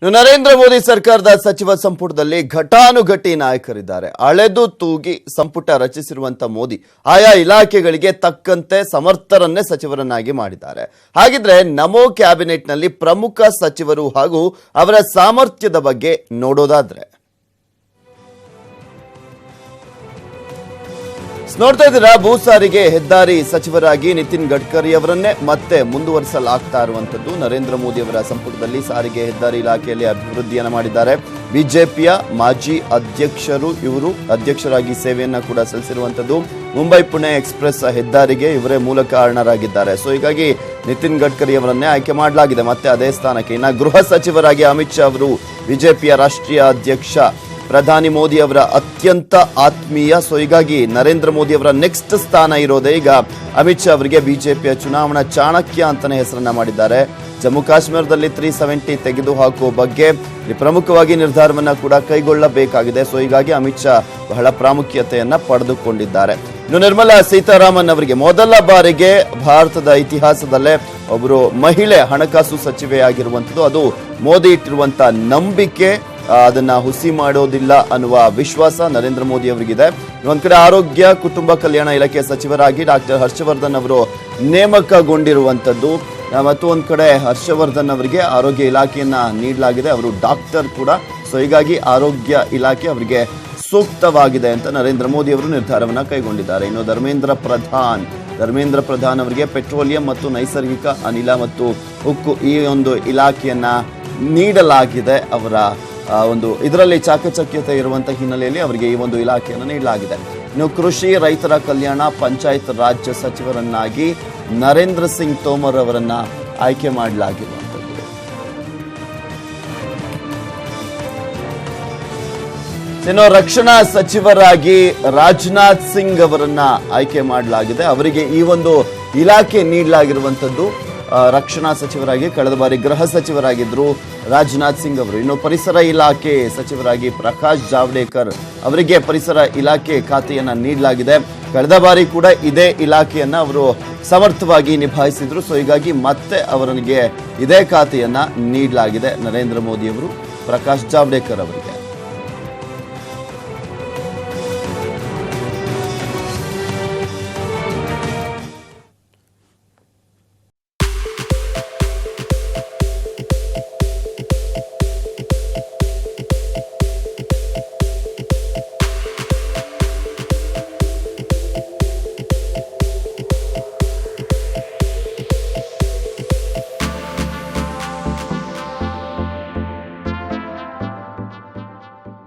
ನರೇಂದ್ರ ಮೋದಿ ಸರ್ಕಾರದ ಸಚಿವ ಸಂಪುಟದಲ್ಲಿ ಘಟಾನುಘಟಿ ನಾಯಕರಿದ್ದಾರೆ. ಅಳೆದು ತೂಗಿ ಸಂಪುಟ ರಚಿಸಿರುವಂತ ಮೋದಿ ಆಯಾ ಇಲಾಖೆಗಳಿಗೆ ತಕ್ಕಂತೆ ಸಮರ್ಥರನ್ನೇ ಸಚಿವರನ್ನಾಗಿ ಮಾಡಿದ್ದಾರೆ. ಹಾಗಿದ್ರೆ ನಮೋ ಕ್ಯಾಬಿನೆಟ್ನಲ್ಲಿ ಪ್ರಮುಖ ಸಚಿವರು ಹಾಗೂ ಅವರ ಸಾಮರ್ಥ್ಯದ ಬಗ್ಗೆ ನೋಡೋದಾದ್ರೆ ನೋಡ್ತಾ ಇದ್ದೀರಾ, ಭೂ ಸಾರಿಗೆ ಹೆದ್ದಾರಿ ಸಚಿವರಾಗಿ ನಿತಿನ್ ಗಡ್ಕರಿ ಅವರನ್ನೇ ಮತ್ತೆ ಮುಂದುವರಿಸಲಾಗ್ತಾ ಇರುವಂತದ್ದು. ನರೇಂದ್ರ ಮೋದಿ ಅವರ ಸಂಪುಟದಲ್ಲಿ ಸಾರಿಗೆ ಹೆದ್ದಾರಿ ಇಲಾಖೆಯಲ್ಲಿ ಅಭಿವೃದ್ಧಿಯನ್ನು ಮಾಡಿದ್ದಾರೆ. ಬಿಜೆಪಿಯ ಮಾಜಿ ಅಧ್ಯಕ್ಷರು ಇವರು ಅಧ್ಯಕ್ಷರಾಗಿ ಸೇವೆಯನ್ನ ಕೂಡ ಸಲ್ಲಿಸಿರುವಂತದ್ದು. ಮುಂಬೈ ಪುಣೆ ಎಕ್ಸ್ಪ್ರೆಸ್ ಹೆದ್ದಾರಿಗೆ ಇವರೇ ಮೂಲ ಕಾರಣರಾಗಿದ್ದಾರೆ. ಸೊ ಹೀಗಾಗಿ ನಿತಿನ್ ಗಡ್ಕರಿ ಅವರನ್ನೇ ಆಯ್ಕೆ ಮಾಡಲಾಗಿದೆ ಮತ್ತೆ ಅದೇ ಸ್ಥಾನಕ್ಕೆ. ಇನ್ನು ಗೃಹ ಸಚಿವರಾಗಿ ಅಮಿತ್ ಶಾ ಅವರು ಬಿಜೆಪಿಯ ರಾಷ್ಟ್ರೀಯ ಅಧ್ಯಕ್ಷ, ಪ್ರಧಾನಿ ಮೋದಿ ಅವರ ಅತ್ಯಂತ ಆತ್ಮೀಯ. ಸೊ ಹೀಗಾಗಿ ನರೇಂದ್ರ ಮೋದಿ ಅವರ ನೆಕ್ಸ್ಟ್ ಸ್ಥಾನ ಇರೋದೇ ಈಗ ಅಮಿತ್ ಶಾ ಅವರಿಗೆ ಬಿಜೆಪಿಯ ಚುನಾವಣಾ ಚಾಣಕ್ಯ ಅಂತಾನೆ ಹೆಸರನ್ನ ಮಾಡಿದ್ದಾರೆ. ಜಮ್ಮು ಕಾಶ್ಮೀರದಲ್ಲಿ 370 ತೆಗೆದು ಹಾಕುವ ಬಗ್ಗೆ ಪ್ರಮುಖವಾಗಿ ನಿರ್ಧಾರವನ್ನ ಕೂಡ ಕೈಗೊಳ್ಳಬೇಕಾಗಿದೆ. ಸೊ ಹೀಗಾಗಿ ಅಮಿತ್ ಶಾ ಬಹಳ ಪ್ರಾಮುಖ್ಯತೆಯನ್ನ ಪಡೆದುಕೊಂಡಿದ್ದಾರೆ. ಇನ್ನು ನಿರ್ಮಲಾ ಸೀತಾರಾಮನ್ ಅವರಿಗೆ ಮೊದಲ ಬಾರಿಗೆ ಭಾರತದ ಇತಿಹಾಸದಲ್ಲೇ ಒಬ್ಬರು ಮಹಿಳೆ ಹಣಕಾಸು ಸಚಿವೆಯಾಗಿರುವಂಥದ್ದು. ಅದು ಮೋದಿ ಇಟ್ಟಿರುವಂತ ನಂಬಿಕೆ, ಅದನ್ನ ಹುಸಿ ಮಾಡೋದಿಲ್ಲ ಅನ್ನುವ ವಿಶ್ವಾಸ ನರೇಂದ್ರ ಮೋದಿ ಅವರಿಗಿದೆ. ಒಂದ್ ಕಡೆ ಆರೋಗ್ಯ ಕುಟುಂಬ ಕಲ್ಯಾಣ ಇಲಾಖೆ ಸಚಿವರಾಗಿ ಡಾಕ್ಟರ್ ಹರ್ಷವರ್ಧನ್ ಅವರು ನೇಮಕಗೊಂಡಿರುವಂತದ್ದು ಮತ್ತು ಒಂದ್ ಕಡೆ ಹರ್ಷವರ್ಧನ್ ಅವರಿಗೆ ಆರೋಗ್ಯ ಇಲಾಖೆಯನ್ನ ನೀಡಲಾಗಿದೆ. ಅವರು ಡಾಕ್ಟರ್ ಕೂಡ. ಸೊ ಹೀಗಾಗಿ ಆರೋಗ್ಯ ಇಲಾಖೆ ಅವರಿಗೆ ಸೂಕ್ತವಾಗಿದೆ ಅಂತ ನರೇಂದ್ರ ಮೋದಿ ಅವರು ನಿರ್ಧಾರವನ್ನ ಕೈಗೊಂಡಿದ್ದಾರೆ. ಇನ್ನು ಧರ್ಮೇಂದ್ರ ಪ್ರಧಾನ್ ಅವರಿಗೆ ಪೆಟ್ರೋಲಿಯಂ ಮತ್ತು ನೈಸರ್ಗಿಕ ಅನಿಲ ಮತ್ತು ಉಕ್ಕು ಈ ಒಂದು ಇಲಾಖೆಯನ್ನ ನೀಡಲಾಗಿದೆ. ಅವರ ಒಂದು ಇದರಲ್ಲಿ ಚಾಕಚಕ್ಯತೆ ಇರುವಂತಹ ಹಿನ್ನೆಲೆಯಲ್ಲಿ ಅವರಿಗೆ ಈ ಒಂದು ಇಲಾಖೆಯನ್ನು ನೀಡಲಾಗಿದೆ. ಇನ್ನು ಕೃಷಿ, ರೈತರ ಕಲ್ಯಾಣ, ಪಂಚಾಯತ್ ರಾಜ್ ಸಚಿವರನ್ನಾಗಿ ನರೇಂದ್ರ ಸಿಂಗ್ ತೋಮರ್ ಅವರನ್ನ ಆಯ್ಕೆ ಮಾಡಲಾಗಿರುವಂಥದ್ದು. ಇನ್ನು ರಕ್ಷಣಾ ಸಚಿವರಾಗಿ ರಾಜನಾಥ್ ಸಿಂಗ್ ಅವರನ್ನ ಆಯ್ಕೆ ಮಾಡಲಾಗಿದೆ. ಅವರಿಗೆ ಈ ಒಂದು ಇಲಾಖೆ ನೀಡಲಾಗಿರುವಂಥದ್ದು. ರಕ್ಷಣಾ ಸಚಿವರಾಗಿ ಕಳೆದ ಬಾರಿ ಗೃಹ ಸಚಿವರಾಗಿದ್ದರು ರಾಜನಾಥ್ ಸಿಂಗ್ ಅವರು. ಇನ್ನು ಪರಿಸರ ಇಲಾಖೆ ಸಚಿವರಾಗಿ ಪ್ರಕಾಶ್ ಜಾವಡೇಕರ್ ಅವರಿಗೆ ಪರಿಸರ ಇಲಾಖೆ ಖಾತೆಯನ್ನ ನೀಡಲಾಗಿದೆ. ಕಳೆದ ಬಾರಿ ಕೂಡ ಇದೇ ಇಲಾಖೆಯನ್ನ ಅವರು ಸಮರ್ಥವಾಗಿ ನಿಭಾಯಿಸಿದ್ರು. ಸೊ ಹೀಗಾಗಿ ಮತ್ತೆ ಅವರಿಗೆ ಇದೇ ಖಾತೆಯನ್ನ ನೀಡಲಾಗಿದೆ ನರೇಂದ್ರ ಮೋದಿ ಅವರು ಪ್ರಕಾಶ್ ಜಾವಡೇಕರ್ ಅವರಿಗೆ.